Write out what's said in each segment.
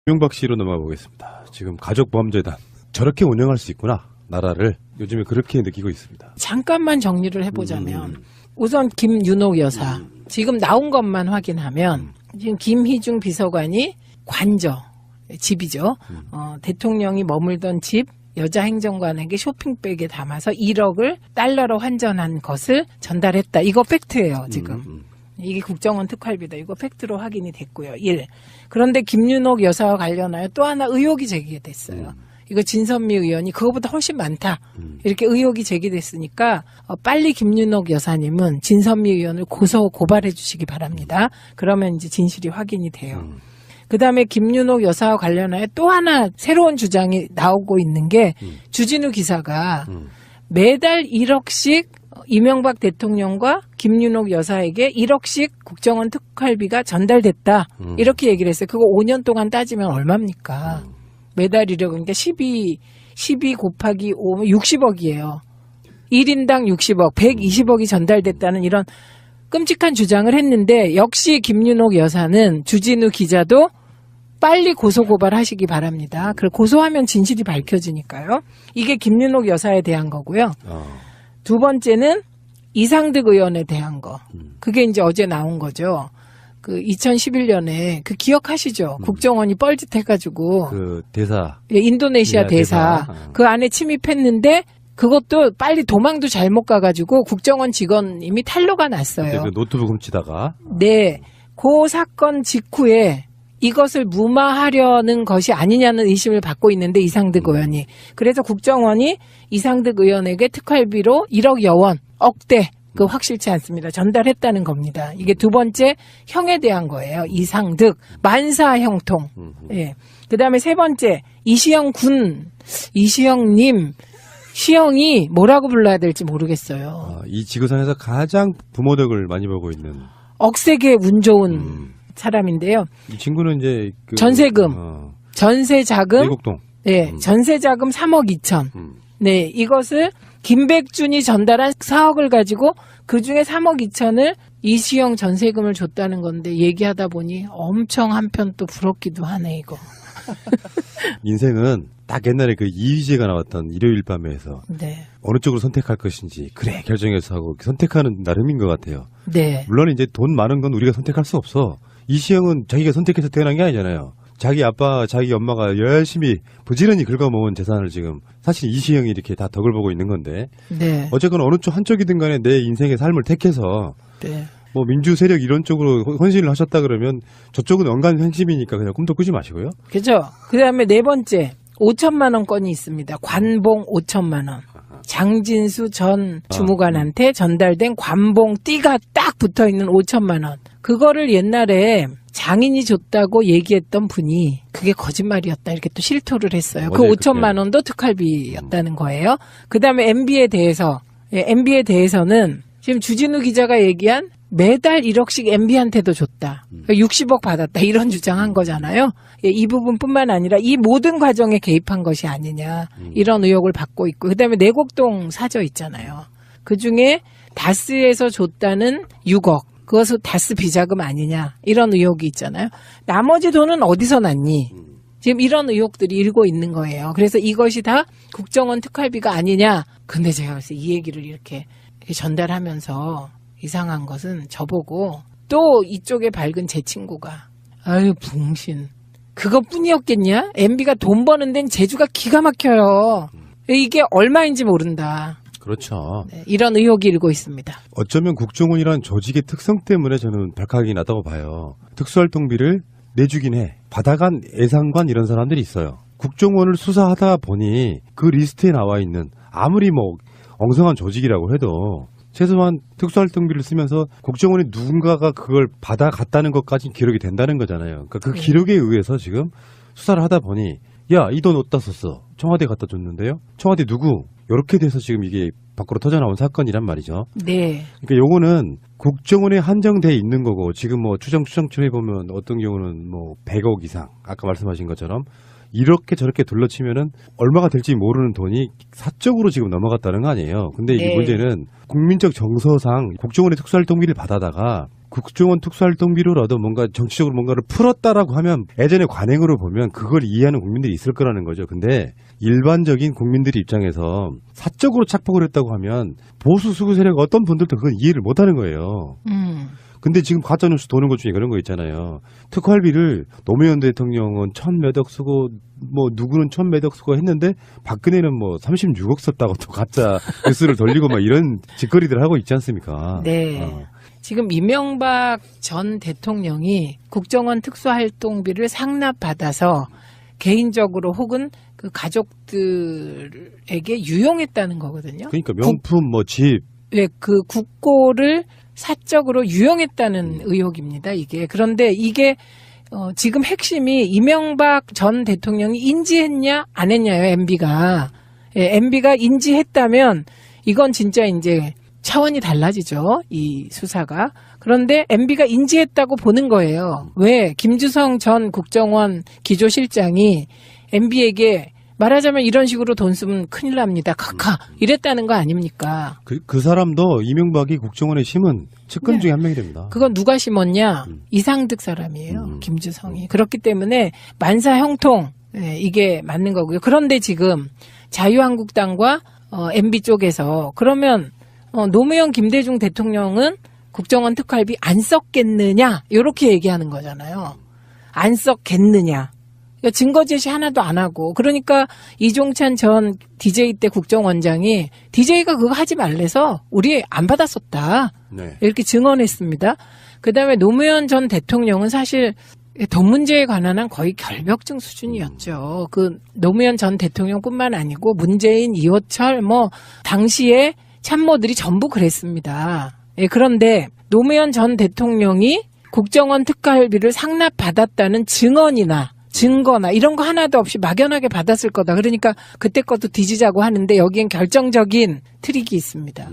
이명박 씨로 넘어가 보겠습니다. 지금 가족보험재단 저렇게 운영할 수 있구나. 나라를 요즘에 그렇게 느끼고 있습니다. 잠깐만 정리를 해보자면 우선 김윤옥 여사 지금 나온 것만 확인하면 지금 김희중 비서관이 관저 집이죠. 대통령이 머물던 집 여자 행정관에게 쇼핑백에 담아서 1억을 달러로 환전한 것을 전달했다. 이거 팩트예요. 지금. 이게 국정원 특활비다. 이거 팩트로 확인이 됐고요. 1. 그런데 김윤옥 여사와 관련하여 또 하나 의혹이 제기됐어요. 이거 진선미 의원이 그거보다 훨씬 많다. 이렇게 의혹이 제기됐으니까 빨리 김윤옥 여사님은 진선미 의원을 고발해 주시기 바랍니다. 그러면 이제 진실이 확인이 돼요. 그다음에 김윤옥 여사와 관련하여 또 하나 새로운 주장이 나오고 있는 게 주진우 기사가 매달 1억씩 이명박 대통령과 김윤옥 여사에게 1억씩 국정원 특활비가 전달됐다. 이렇게 얘기를 했어요. 그거 5년 동안 따지면 얼마입니까? 매달 1억, 그러니까 12 곱하기 5, 60억이에요. 1인당 60억, 120억이 전달됐다는 이런 끔찍한 주장을 했는데 역시 김윤옥 여사는 주진우 기자도 빨리 고소고발하시기 바랍니다. 그걸 고소하면 진실이 밝혀지니까요. 이게 김윤옥 여사에 대한 거고요. 두 번째는 이상득 의원에 대한 거. 그게 이제 어제 나온 거죠. 그 2011년에 그 기억하시죠? 국정원이 뻘짓해가지고 그 대사, 예, 인도네시아 대사 그 안에 침입했는데 그것도 빨리 도망도 잘못 가가지고 국정원 직원 이미 탄로가 났어요. 그 노트북 훔치다가. 네, 그 사건 직후에 이것을 무마하려는 것이 아니냐는 의심을 받고 있는데 이상득 의원이. 그래서 국정원이 이상득 의원에게 특활비로 1억여 원, 억대, 그 확실치 않습니다. 전달했다는 겁니다. 이게 두 번째 형에 대한 거예요. 이상득, 만사 형통. 예. 그 다음에 세 번째, 이시영 군, 이시영님, 시영이 뭐라고 불러야 될지 모르겠어요. 이 지구상에서 가장 부모 덕을 많이 보고 있는. 억세게 운 좋은 사람인데요. 이 친구는 이제 그 전세금, 전세자금, 내곡동. 네, 전세자금 3억 2천. 네, 이것을 김백준이 전달한 4억을 가지고 그 중에 3억 2천을 이시영 전세금을 줬다는 건데 얘기하다 보니 엄청 한편 또 부럽기도 하네 이거. 인생은 딱 옛날에 그 이휘재가 나왔던 일요일 밤에서 네. 어느 쪽으로 선택할 것인지 그래 결정해서 하고 선택하는 나름인 것 같아요. 네. 물론 이제 돈 많은 건 우리가 선택할 수 없어. 이시영은 자기가 선택해서 태어난 게 아니잖아요. 자기 아빠, 자기 엄마가 열심히 부지런히 긁어모은 재산을 지금 사실 이시영이 이렇게 다 덕을 보고 있는 건데. 네. 어쨌거나 어느 쪽 한쪽이든 간에 내 인생의 삶을 택해서 네. 뭐 민주 세력 이런 쪽으로 헌신을 하셨다 그러면 저쪽은 언간 현심이니까 그냥 꿈도 꾸지 마시고요. 그죠. 그 다음에 네 번째 5천만 원 건이 있습니다. 관봉 5천만 원. 장진수 전 주무관한테 전달된 관봉 띠가 딱 붙어 있는 5천만 원. 그거를 옛날에 장인이 줬다고 얘기했던 분이 그게 거짓말이었다 이렇게 또 실토를 했어요. 그 5천만 원도 특활비였다는 거예요. 그 다음에 MB에 대해서, 예, MB에 대해서는 지금 주진우 기자가 얘기한 매달 1억씩 MB한테도 줬다. 60억 받았다. 이런 주장한 거잖아요. 예, 이 부분뿐만 아니라 이 모든 과정에 개입한 것이 아니냐. 이런 의혹을 받고 있고. 그다음에 내곡동 사저 있잖아요. 그중에 다스에서 줬다는 6억. 그것은 다스 비자금 아니냐. 이런 의혹이 있잖아요. 나머지 돈은 어디서 났니? 지금 이런 의혹들이 일고 있는 거예요. 그래서 이것이 다 국정원 특활비가 아니냐. 근데 제가 그래서 이 얘기를 이렇게 전달하면서 이상한 것은 저보고 또 이쪽에 밝은 제 친구가 아유 붕신 그것뿐이었겠냐? MB가 돈 버는 데는 재주가 기가 막혀요. 이게 얼마인지 모른다. 그렇죠. 네, 이런 의혹이 일고 있습니다. 어쩌면 국정원이라는 조직의 특성 때문에 저는 벽학이 나다고 봐요. 특수활동비를 내주긴 해. 받아간 예상관 이런 사람들이 있어요. 국정원을 수사하다 보니 그 리스트에 나와 있는 아무리 뭐 엉성한 조직이라고 해도 최소한 특수활동비를 쓰면서 국정원이 누군가가 그걸 받아갔다는 것까지 기록이 된다는 거잖아요. 그러니까 그 기록에 의해서 지금 수사를 하다 보니 야, 이 돈 어디다 썼어? 청와대 갖다 줬는데요? 청와대 누구? 이렇게 돼서 지금 이게 밖으로 터져나온 사건이란 말이죠. 네. 그러니까 요거는 국정원에 한정돼 있는 거고 지금 뭐 추정해 보면 어떤 경우는 뭐 100억 이상 아까 말씀하신 것처럼 이렇게 저렇게 둘러치면은 얼마가 될지 모르는 돈이 사적으로 지금 넘어갔다는 거 아니에요. 근데 이게 네. 문제는 국민적 정서상 국정원의 특수활동비를 받아다가 국정원 특수활동비로라도 뭔가 정치적으로 뭔가를 풀었다라고 하면 예전의 관행으로 보면 그걸 이해하는 국민들이 있을 거라는 거죠. 근데 일반적인 국민들 입장에서 사적으로 착복을 했다고 하면 보수 수구 세력 어떤 분들도 그건 이해를 못 하는 거예요. 근데 지금 가짜뉴스 도는 것 중에 그런 거 있잖아요. 특활비를 노무현 대통령은 1,000몇억 쓰고 뭐 누구는 1,000몇억 쓰고 했는데 박근혜는 뭐 36억 썼다고 또 가짜 뉴스를 돌리고 막 이런 짓거리들 하고 있지 않습니까? 네. 지금 이명박 전 대통령이 국정원 특수활동비를 상납받아서 개인적으로 혹은 그 가족들에게 유용했다는 거거든요. 그러니까 명품 뭐 집. 네, 그 국고를 사적으로 유용했다는 의혹입니다, 이게. 그런데 이게, 지금 핵심이 이명박 전 대통령이 인지했냐, 안 했냐요, MB가. 예, MB가 인지했다면, 이건 진짜 이제 차원이 달라지죠, 이 수사가. 그런데 MB가 인지했다고 보는 거예요. 왜? 김주성 전 국정원 기조실장이 MB에게 말하자면 이런 식으로 돈 쓰면 큰일 납니다. 카카. 이랬다는 거 아닙니까? 그 사람도 이명박이 국정원에 심은 측근 네. 중에 한 명이 됩니다. 그건 누가 심었냐? 이상득 사람이에요. 김주성이. 그렇기 때문에 만사 형통. 네, 이게 맞는 거고요. 그런데 지금 자유한국당과 MB 쪽에서 그러면 노무현 김대중 대통령은 국정원 특활비 안 썼겠느냐? 이렇게 얘기하는 거잖아요. 안 썼겠느냐? 증거 제시 하나도 안 하고 그러니까 이종찬 전 DJ 때 국정원장이 DJ가 그거 하지 말래서 우리 안 받았었다. 네. 이렇게 증언했습니다. 그다음에 노무현 전 대통령은 사실 돈 문제에 관한 한 거의 결벽증 수준이었죠. 그 노무현 전 대통령뿐만 아니고 문재인, 이호철 뭐 당시에 참모들이 전부 그랬습니다. 예, 그런데 노무현 전 대통령이 국정원 특활비를 상납받았다는 증거나 이런 거 하나도 없이 막연하게 받았을 거다. 그러니까 그때 것도 뒤지자고 하는데 여기엔 결정적인 트릭이 있습니다.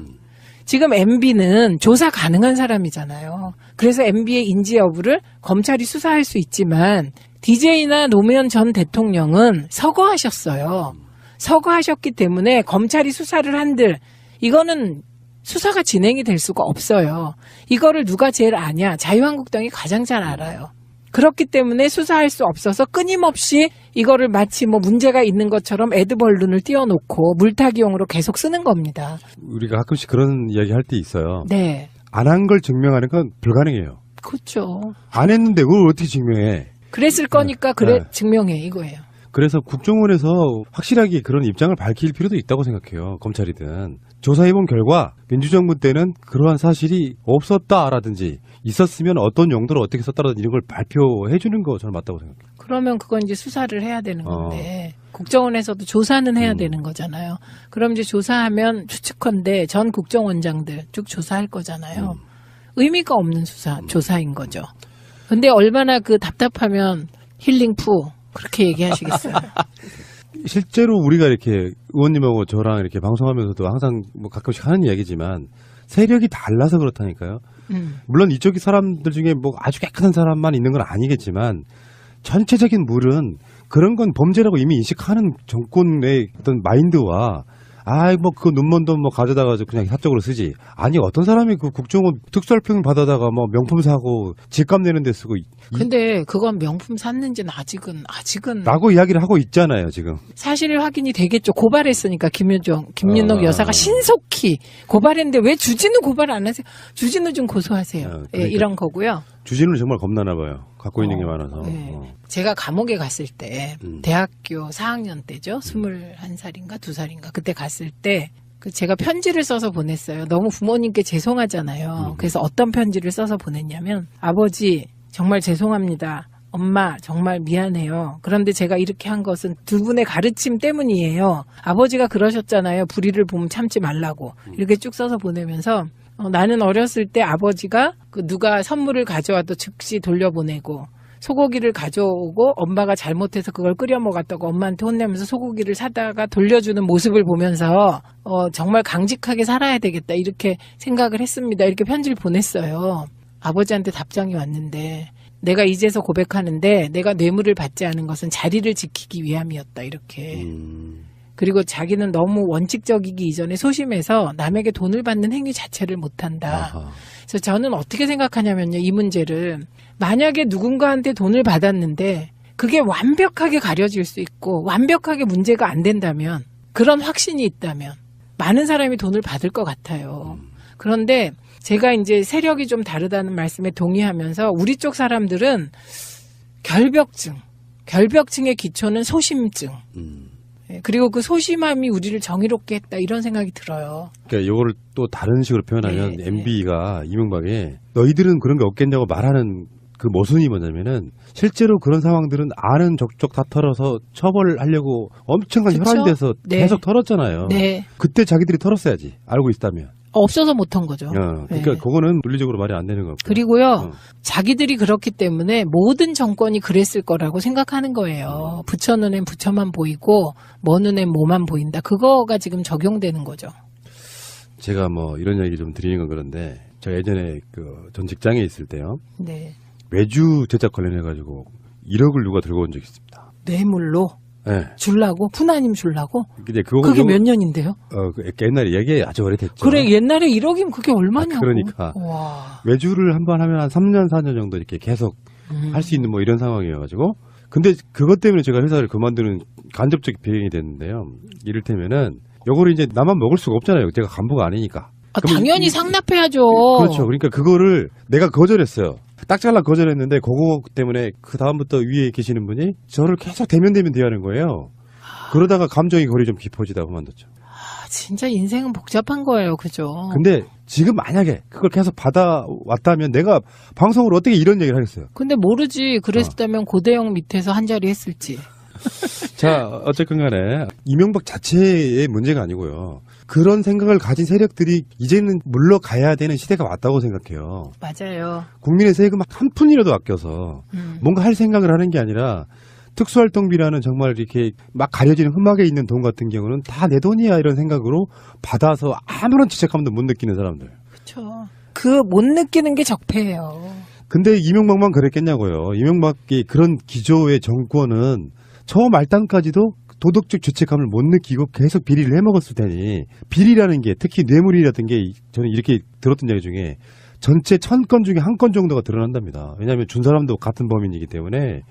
지금 MB는 조사 가능한 사람이잖아요. 그래서 MB의 인지 여부를 검찰이 수사할 수 있지만 DJ나 노무현 전 대통령은 서거하셨어요. 서거하셨기 때문에 검찰이 수사를 한들 이거는 수사가 진행이 될 수가 없어요. 이거를 누가 제일 아냐? 자유한국당이 가장 잘 알아요. 그렇기 때문에 수사할 수 없어서 끊임없이 이거를 마치 뭐 문제가 있는 것처럼 애드벌룬을 띄워놓고 물타기용으로 계속 쓰는 겁니다. 우리가 가끔씩 그런 이야기 할 때 있어요. 네. 안 한 걸 증명하는 건 불가능해요. 그렇죠. 안 했는데 그걸 어떻게 증명해? 그랬을 거니까 증명해 이거예요. 그래서 국정원에서 확실하게 그런 입장을 밝힐 필요도 있다고 생각해요. 검찰이든. 조사해본 결과 민주정부 때는 그러한 사실이 없었다라든지 있었으면 어떤 용도로 어떻게 썼다라든지 이런 걸 발표해 주는 거 저는 맞다고 생각해요. 그러면 그건 이제 수사를 해야 되는 건데 국정원에서도 조사는 해야 되는 거잖아요. 그럼 이제 조사하면 추측컨대 전 국정원장들 쭉 조사할 거잖아요. 의미가 없는 조사인 거죠. 근데 얼마나 그 답답하면 힐링푸 그렇게 얘기하시겠어요. 실제로 우리가 이렇게 의원님하고 저랑 이렇게 방송하면서도 항상 뭐 가끔씩 하는 이야기지만 세력이 달라서 그렇다니까요. 물론 이쪽 사람들 중에 뭐 아주 깨끗한 사람만 있는 건 아니겠지만 전체적인 물은 그런 건 범죄라고 이미 인식하는 정권의 어떤 마인드와 뭐 그 눈먼 돈 뭐 가져다가 그냥 사적으로 쓰지. 아니 어떤 사람이 그 국정원 특수활동 받아다가 뭐 명품 사고 집값 내는 데 쓰고. 근데 그건 명품 샀는지는 아직은. 라고 이야기를 하고 있잖아요 지금. 사실 확인이 되겠죠. 고발했으니까 김윤옥 여사가 신속히 고발했는데 왜 주진우 고발 안 하세요? 주진우 좀 고소하세요. 그러니까 예, 이런 거고요. 주진우는 정말 겁나나 봐요. 갖고 있는 게 많아서. 네. 제가 감옥에 갔을 때 대학교 4학년 때죠. 21살인가 2살인가 그때 갔을 때 제가 편지를 써서 보냈어요. 너무 부모님께 죄송하잖아요. 그래서 어떤 편지를 써서 보냈냐면 아버지 정말 죄송합니다. 엄마 정말 미안해요. 그런데 제가 이렇게 한 것은 두 분의 가르침 때문이에요. 아버지가 그러셨잖아요. 불의를 보면 참지 말라고. 이렇게 쭉 써서 보내면서 나는 어렸을 때 아버지가 누가 선물을 가져와도 즉시 돌려보내고 소고기를 가져오고 엄마가 잘못해서 그걸 끓여 먹었다고 엄마한테 혼내면서 소고기를 사다가 돌려주는 모습을 보면서 정말 강직하게 살아야 되겠다 이렇게 생각을 했습니다. 이렇게 편지를 보냈어요. 아버지한테 답장이 왔는데 내가 이제서 고백하는데 내가 뇌물을 받지 않은 것은 자리를 지키기 위함이었다 이렇게. 그리고 자기는 너무 원칙적이기 이전에 소심해서 남에게 돈을 받는 행위 자체를 못한다. 아하. 그래서 저는 어떻게 생각하냐면요. 이 문제를 만약에 누군가한테 돈을 받았는데 그게 완벽하게 가려질 수 있고 완벽하게 문제가 안 된다면 그런 확신이 있다면 많은 사람이 돈을 받을 것 같아요. 그런데 제가 이제 세력이 좀 다르다는 말씀에 동의하면서 우리 쪽 사람들은 결벽증의 기초는 소심증. 그리고 그 소심함이 우리를 정의롭게 했다 이런 생각이 들어요. 그러니까 이거를 또 다른 식으로 표현하면 네, MB가 이명박에 너희들은 그런 게 없겠냐고 말하는 그 모순이 뭐냐면은 실제로 그런 상황들은 아는 족족 다 털어서 처벌하려고 엄청난 그쵸? 혈안이 돼서 네. 계속 털었잖아요. 네. 그때 자기들이 털었어야지. 알고 있다면. 없어서 못한 거죠. 그러니까 네. 그거는 논리적으로 말이 안 되는 거고. 그리고요, 자기들이 그렇기 때문에 모든 정권이 그랬을 거라고 생각하는 거예요. 부처 눈엔 부처만 보이고, 뭐 눈엔 뭐만 보인다. 그거가 지금 적용되는 거죠. 제가 뭐 이런 얘기 좀 드리는 건 그런데 제가 예전에 그 전 직장에 있을 때요. 네. 외주 제작 관련해가지고 1억을 누가 들고 온 적이 있습니다. 뇌물로 네. 줄라고? 푸나님 줄라고? 이제 그거 그게 몇 년인데요? 옛날에 얘기 아주 오래됐죠. 그래, 옛날에 1억이면 그게 얼마냐고. 그러니까. 와. 외주를 한 번 하면 한 3년, 4년 정도 이렇게 계속 할 수 있는 뭐 이런 상황이어가지고. 근데 그것 때문에 제가 회사를 그만두는 간접적 배경이 됐는데요. 이를테면은 요거를 이제 나만 먹을 수가 없잖아요. 제가 간부가 아니니까. 아, 그러면 당연히 상납해야죠. 그렇죠. 그러니까 그거를 내가 거절했어요. 딱 잘라 거절했는데 그거 때문에 그 다음부터 위에 계시는 분이 저를 계속 대면대면 대하는 거예요. 그러다가 감정이 거리 좀 깊어지다 그만뒀죠. 아, 진짜 인생은 복잡한 거예요. 그죠? 근데 지금 만약에 그걸 계속 받아왔다면 내가 방송으로 어떻게 이런 얘기를 하겠어요. 근데 모르지. 그랬다면 고대영 밑에서 한 자리 했을지. 자, 어쨌건 간에 이명박 자체의 문제가 아니고요. 그런 생각을 가진 세력들이 이제는 물러가야 되는 시대가 왔다고 생각해요. 맞아요. 국민의 세금 한 푼이라도 아껴서 뭔가 할 생각을 하는 게 아니라 특수활동비라는 정말 이렇게 막 가려지는 흠막에 있는 돈 같은 경우는 다 내 돈이야 이런 생각으로 받아서 아무런 죄책감도 못 느끼는 사람들. 그렇죠. 그 못 느끼는 게 적폐예요. 근데 이명박만 그랬겠냐고요. 이명박이 그런 기조의 정권은 처음 말단까지도 도덕적 죄책감을 못 느끼고 계속 비리를 해먹었을 테니 비리라는 게 특히 뇌물이라든 게 저는 이렇게 들었던 얘기 중에 전체 1000건 중에 한 건 정도가 드러난답니다. 왜냐하면 준 사람도 같은 범인이기 때문에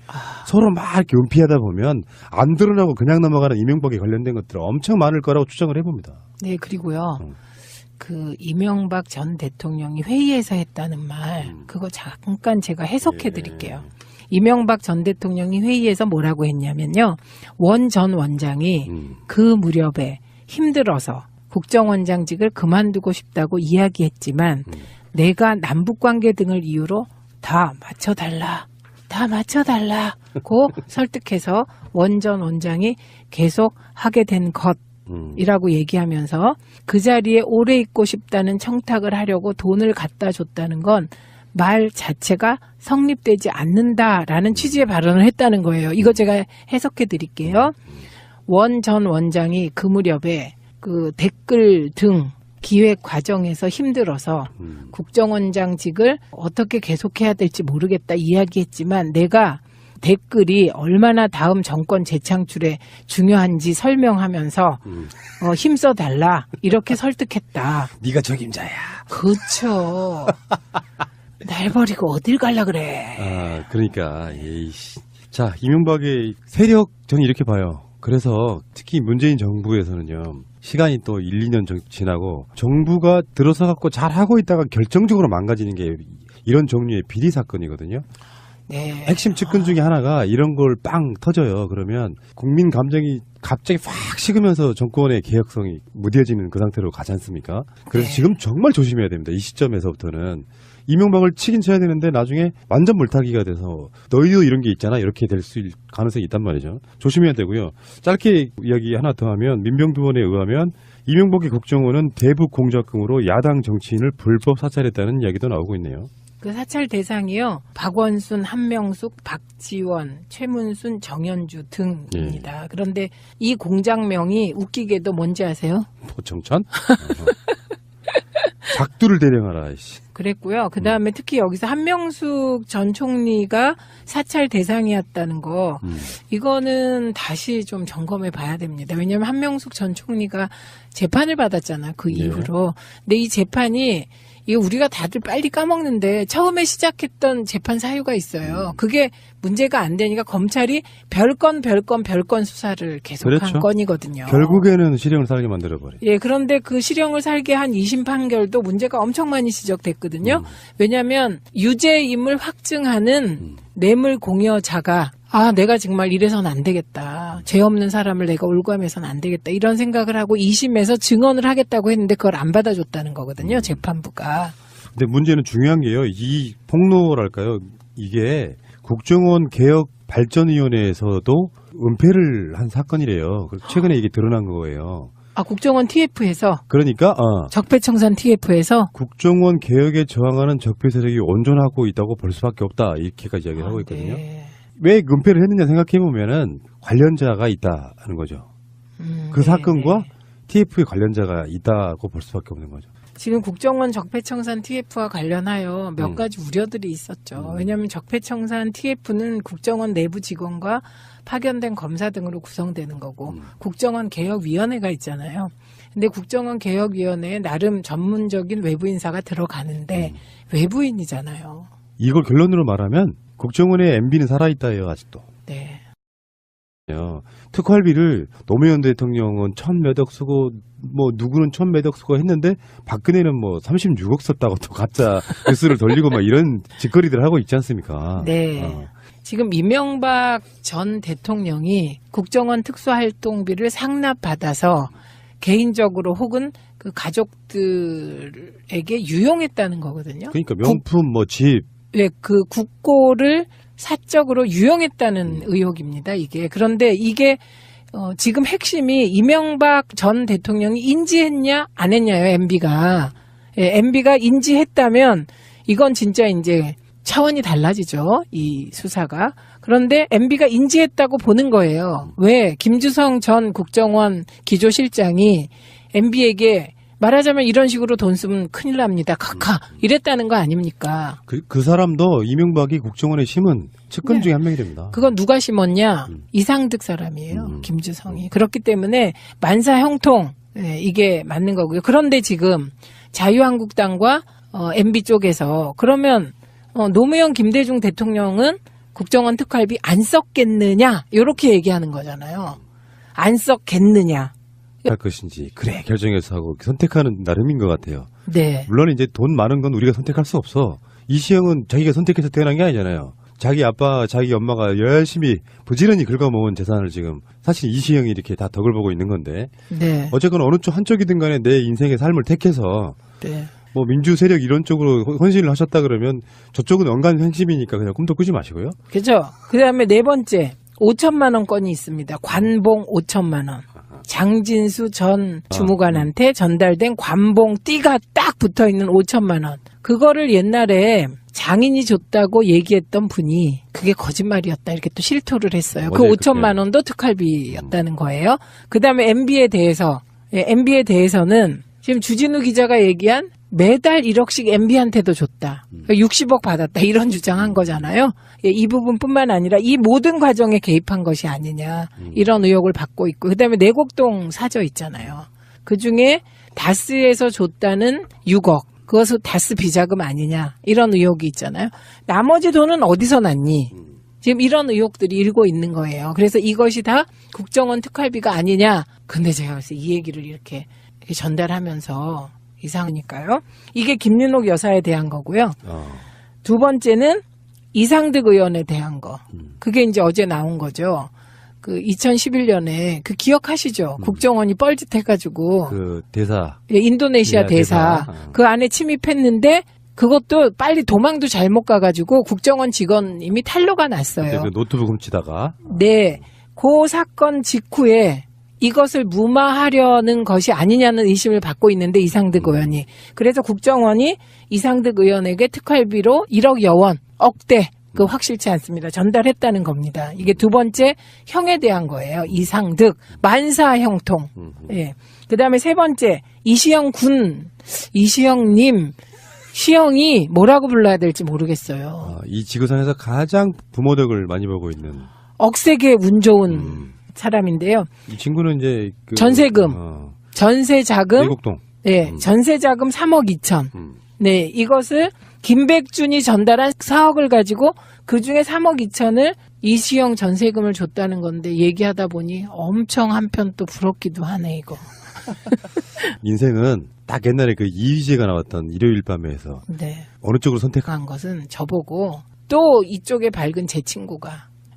서로 막 이렇게 은피하다 보면 안 드러나고 그냥 넘어가는 이명박에 관련된 것들 엄청 많을 거라고 추정을 해봅니다. 네, 그리고요. 그 이명박 전 대통령이 회의에서 했다는 말 그거 잠깐 제가 해석해 드릴게요. 이명박 전 대통령이 회의에서 뭐라고 했냐면요. 원 전 원장이 그 무렵에 힘들어서 국정원장직을 그만두고 싶다고 이야기했지만 내가 남북관계 등을 이유로 다 맞춰달라고 설득해서 원 전 원장이 계속 하게 된 것이라고 얘기하면서 그 자리에 오래 있고 싶다는 청탁을 하려고 돈을 갖다 줬다는 건 말 자체가 성립되지 않는다라는 취지의 발언을 했다는 거예요. 이거 제가 해석해 드릴게요. 원 전 원장이 그 무렵에 그 댓글 등 기획 과정에서 힘들어서 국정원장직을 어떻게 계속해야 될지 모르겠다 이야기했지만 내가 댓글이 얼마나 다음 정권 재창출에 중요한지 설명하면서 힘써달라 이렇게 설득했다. 네가 적임자야. 그렇죠. 날 버리고 어딜 갈라 그래. 아, 그러니까 에이씨. 자, 이명박의 세력 저는 이렇게 봐요. 그래서 특히 문재인 정부에서는요. 시간이 또 1, 2년 지나고 정부가 들어서 갖고 잘 하고 있다가 결정적으로 망가지는 게 이런 종류의 비리 사건이거든요. 네. 핵심 측근 중에 하나가 이런 걸 빵 터져요. 그러면 국민 감정이 갑자기 확 식으면서 정권의 개혁성이 무뎌지는 그 상태로 가지 않습니까? 그래서 네. 지금 정말 조심해야 됩니다. 이 시점에서부터는. 이명박을 치긴 쳐야 되는데 나중에 완전 물타기가 돼서 너희도 이런 게 있잖아 이렇게 될 수 가능성이 있단 말이죠. 조심해야 되고요. 짧게 이야기 하나 더 하면 민병두원에 의하면 이명박의 국정원은 대북 공작금으로 야당 정치인을 불법 사찰했다는 이야기도 나오고 있네요. 그 사찰 대상이요. 박원순, 한명숙, 박지원, 최문순, 정현주 등입니다. 그런데 이 공장명이 웃기게도 뭔지 아세요? 포청천? 작두를 대령하라. 씨. 그랬고요. 그 다음에 특히 여기서 한명숙 전 총리가 사찰 대상이었다는 거, 이거는 다시 좀 점검해 봐야 됩니다. 왜냐하면 한명숙 전 총리가 재판을 받았잖아, 그 네. 이후로. 근데 이 재판이, 이게 우리가 다들 빨리 까먹는데 처음에 시작했던 재판 사유가 있어요. 그게 문제가 안 되니까 검찰이 별건 수사를 계속한 그렇죠. 건이거든요. 결국에는 실형을 살게 만들어버려. 예, 그런데 그 실형을 살게 한 2심 판결도 문제가 엄청 많이 지적됐거든요. 왜냐하면 유죄임을 확증하는 뇌물 공여자가 내가 정말 이래서는 안 되겠다. 죄 없는 사람을 내가 올감해서는 안 되겠다. 이런 생각을 하고 2심에서 증언을 하겠다고 했는데 그걸 안 받아줬다는 거거든요. 재판부가. 근데 문제는 중요한 게요. 이 폭로랄까요? 이게 국정원 개혁 발전위원회에서도 은폐를 한 사건이래요. 그래서 최근에 이게 드러난 거예요. 국정원 TF에서 그러니까 적폐청산 TF에서 국정원 개혁에 저항하는 적폐 세력이 온전하고 있다고 볼 수밖에 없다. 이렇게까지 이야기를 하고 있거든요. 네. 왜 은폐를 했느냐 생각해 보면은 관련자가 있다는 거죠. 그 네, 사건과 네. TF의 관련자가 있다고 볼 수밖에 없는 거죠. 지금 국정원 적폐청산 TF와 관련하여 몇 가지 우려들이 있었죠. 왜냐하면 적폐청산 TF는 국정원 내부 직원과 파견된 검사 등으로 구성되는 거고 국정원 개혁위원회가 있잖아요. 근데 국정원 개혁위원회에 나름 전문적인 외부 인사가 들어가는데 외부인이잖아요. 이걸 결론으로 말하면 국정원의 MB는 살아있다예요. 아직도. 네. 특활비를 노무현 대통령은 1000몇억 쓰고 뭐 누구는 1000몇억 쓰고 했는데 박근혜는 뭐 36억 썼다고 또 가짜 뉴스를 돌리고 막 이런 짓거리들 하고 있지 않습니까? 네. 지금 이명박 전 대통령이 국정원 특수활동비를 상납받아서 개인적으로 혹은 그 가족들에게 유용했다는 거거든요. 그러니까 명품 뭐 집. 네, 그 국고를 사적으로 유용했다는 의혹입니다, 이게. 그런데 이게, 지금 핵심이 이명박 전 대통령이 인지했냐, 안 했냐요, MB가. 예, MB가 인지했다면, 이건 진짜 이제 차원이 달라지죠, 이 수사가. 그런데 MB가 인지했다고 보는 거예요. 왜? 김주성 전 국정원 기조실장이 MB에게 말하자면 이런 식으로 돈 쓰면 큰일 납니다. 카카. 이랬다는 거 아닙니까? 그 사람도 이명박이 국정원에 심은 측근 네. 중에 한 명이 됩니다. 그건 누가 심었냐? 이상득 사람이에요. 김주성이. 그렇기 때문에 만사 형통 이게 맞는 거고요. 그런데 지금 자유한국당과 MB 쪽에서 그러면 노무현 김대중 대통령은 국정원 특활비 안 썼겠느냐? 이렇게 얘기하는 거잖아요. 안 썼겠느냐? 할 것인지 그래 결정해서 하고 선택하는 나름인 것 같아요. 네. 물론 이제 돈 많은 건 우리가 선택할 수 없어. 이시영은 자기가 선택해서 태어난 게 아니잖아요. 자기 아빠, 자기 엄마가 열심히 부지런히 긁어모은 재산을 지금 사실 이시영이 이렇게 다 덕을 보고 있는 건데 네. 어쨌거나 어느 쪽 한쪽이든 간에 내 인생의 삶을 택해서 네. 뭐 민주 세력 이런 쪽으로 헌신을 하셨다 그러면 저쪽은 언간 횡심이니까 그냥 꿈도 꾸지 마시고요. 그죠? 그 다음에 네 번째, 5천만 원 건이 있습니다. 관봉 5천만 원. 장진수 전 주무관한테 전달된 관봉 띠가 딱 붙어 있는 5천만 원. 그거를 옛날에 장인이 줬다고 얘기했던 분이 그게 거짓말이었다 이렇게 또 실토를 했어요. 그 5천만 원도 특활비였다는 거예요. 그 다음에 MB에 대해서, MB에 대해서는 지금 주진우 기자가 얘기한 매달 1억씩 MB한테도 줬다. 60억 받았다. 이런 주장한 거잖아요. 이 부분뿐만 아니라 이 모든 과정에 개입한 것이 아니냐. 이런 의혹을 받고 있고. 그다음에 내곡동 사저 있잖아요. 그중에 다스에서 줬다는 6억. 그것은 다스 비자금 아니냐. 이런 의혹이 있잖아요. 나머지 돈은 어디서 났니? 지금 이런 의혹들이 일고 있는 거예요. 그래서 이것이 다 국정원 특활비가 아니냐. 근데 제가 그래서 이 얘기를 이렇게 전달하면서 이상하니까요. 이게 김윤옥 여사에 대한 거고요. 두 번째는 이상득 의원에 대한 거. 그게 이제 어제 나온 거죠. 그 2011년에 그 기억하시죠? 국정원이 뻘짓해가지고 그 대사. 인도네시아 대사. 그 안에 침입했는데 그것도 빨리 도망도 잘못 가가지고 국정원 직원 이미 탄로가 났어요. 그 노트북 훔치다가. 네. 그 사건 직후에 이것을 무마하려는 것이 아니냐는 의심을 받고 있는데 이상득 의원이. 그래서 국정원이 이상득 의원에게 특활비로 1억여 원, 억대, 그 확실치 않습니다. 전달했다는 겁니다. 이게 두 번째 형에 대한 거예요. 이상득, 만사 형통. 예. 그 다음에 세 번째, 이시영 이시영님, 시영이 뭐라고 불러야 될지 모르겠어요. 이 지구상에서 가장 부모 덕을 많이 보고 있는 억세게 운 좋은 사람인데요. 이 친구는 이제 전세금, 전세자금, 미국동. 네, 전세자금 3억 2천. 네, 이것을 김백준이 전달한 4억을 가지고 그 중에 3억 2천을 이시영 전세금을 줬다는 건데 얘기하다 보니 엄청 한편 또 부럽기도 하네, 이거. 인생은 딱 옛날에 그 이휘재가 나왔던 일요일 밤에서 네. 어느 쪽으로 선택한 한 것은 저보고 또 이쪽에 밝은 제 친구가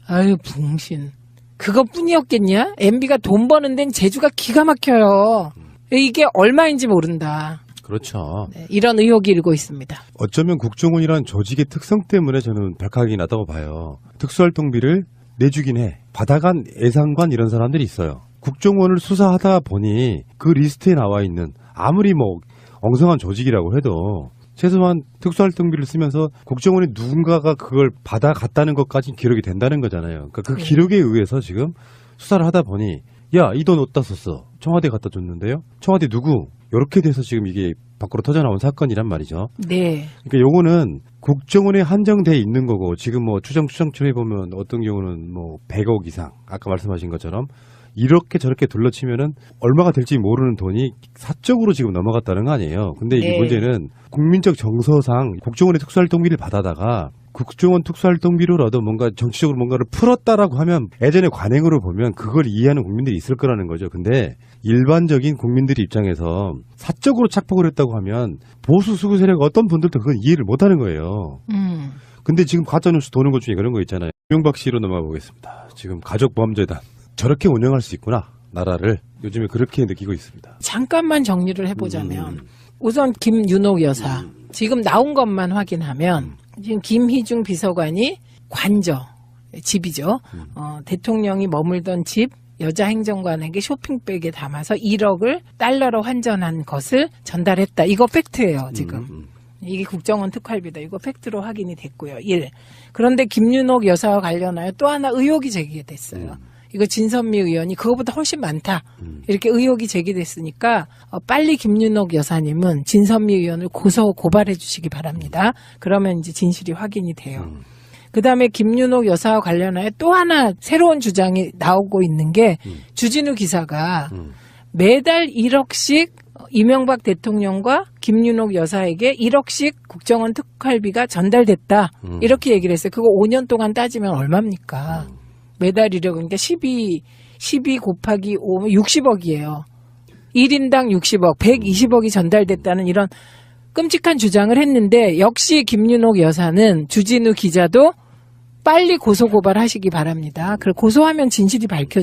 아유 붕신 그것뿐이었겠냐? MB가 돈 버는 데는 재주가 기가 막혀요. 이게 얼마인지 모른다. 그렇죠. 네, 이런 의혹이 일고 있습니다. 어쩌면 국정원이란 조직의 특성 때문에 저는 백학이 나다고 봐요. 특수활동비를 내주긴 해. 받아간 애상관 이런 사람들이 있어요. 국정원을 수사하다 보니 그 리스트에 나와 있는 아무리 뭐 엉성한 조직이라고 해도 최소한 특수활동비를 쓰면서 국정원이 누군가가 그걸 받아갔다는 것까지 기록이 된다는 거잖아요. 그러니까 그 기록에 의해서 지금 수사를 하다 보니 야, 이 돈 어디다 썼어? 청와대 갖다 줬는데요? 청와대 누구? 이렇게 돼서 지금 이게 밖으로 터져나온 사건이란 말이죠. 네. 그러니까 요거는 국정원에 한정돼 있는 거고 지금 뭐 추정해 보면 어떤 경우는 뭐 100억 이상 아까 말씀하신 것처럼 이렇게 저렇게 둘러치면은 얼마가 될지 모르는 돈이 사적으로 지금 넘어갔다는 거 아니에요. 근데 이게 네. 문제는 국민적 정서상 국정원의 특수활동비를 받아다가 국정원 특수활동비로라도 뭔가 정치적으로 뭔가를 풀었다라고 하면 예전에 관행으로 보면 그걸 이해하는 국민들이 있을 거라는 거죠. 근데 일반적인 국민들 입장에서 사적으로 착복을 했다고 하면 보수 수구 세력 어떤 분들도 그건 이해를 못 하는 거예요. 근데 지금 가짜뉴스 도는 것 중에 그런 거 있잖아요. 이명박 씨로 넘어가 보겠습니다. 지금 가족보험재단 저렇게 운영할 수 있구나. 나라를 요즘에 그렇게 느끼고 있습니다. 잠깐만 정리를 해보자면 우선 김윤옥 여사 지금 나온 것만 확인하면 지금 김희중 비서관이 관저 집이죠. 대통령이 머물던 집 여자 행정관에게 쇼핑백에 담아서 1억을 달러로 환전한 것을 전달했다. 이거 팩트예요, 지금. 이게 국정원 특활비다. 이거 팩트로 확인이 됐고요. 1. 그런데 김윤옥 여사와 관련하여 또 하나 의혹이 제기됐어요. 이거 진선미 의원이 그거보다 훨씬 많다. 이렇게 의혹이 제기됐으니까 빨리 김윤옥 여사님은 진선미 의원을 고발해 주시기 바랍니다. 그러면 이제 진실이 확인이 돼요. 그다음에 김윤옥 여사와 관련하여 또 하나 새로운 주장이 나오고 있는 게 주진우 기사가 매달 1억씩 이명박 대통령과 김윤옥 여사에게 1억씩 국정원 특활비가 전달됐다. 이렇게 얘기를 했어요. 그거 5년 동안 따지면 얼마입니까? 매달 1억, 그러니까 12 곱하기 5면 60억이에요. 1인당 60억, 120억이 전달됐다는 이런 끔찍한 주장을 했는데 역시 김윤옥 여사는 주진우 기자도 빨리 고소고발하시기 바랍니다. 그걸 고소하면 진실이 밝혀지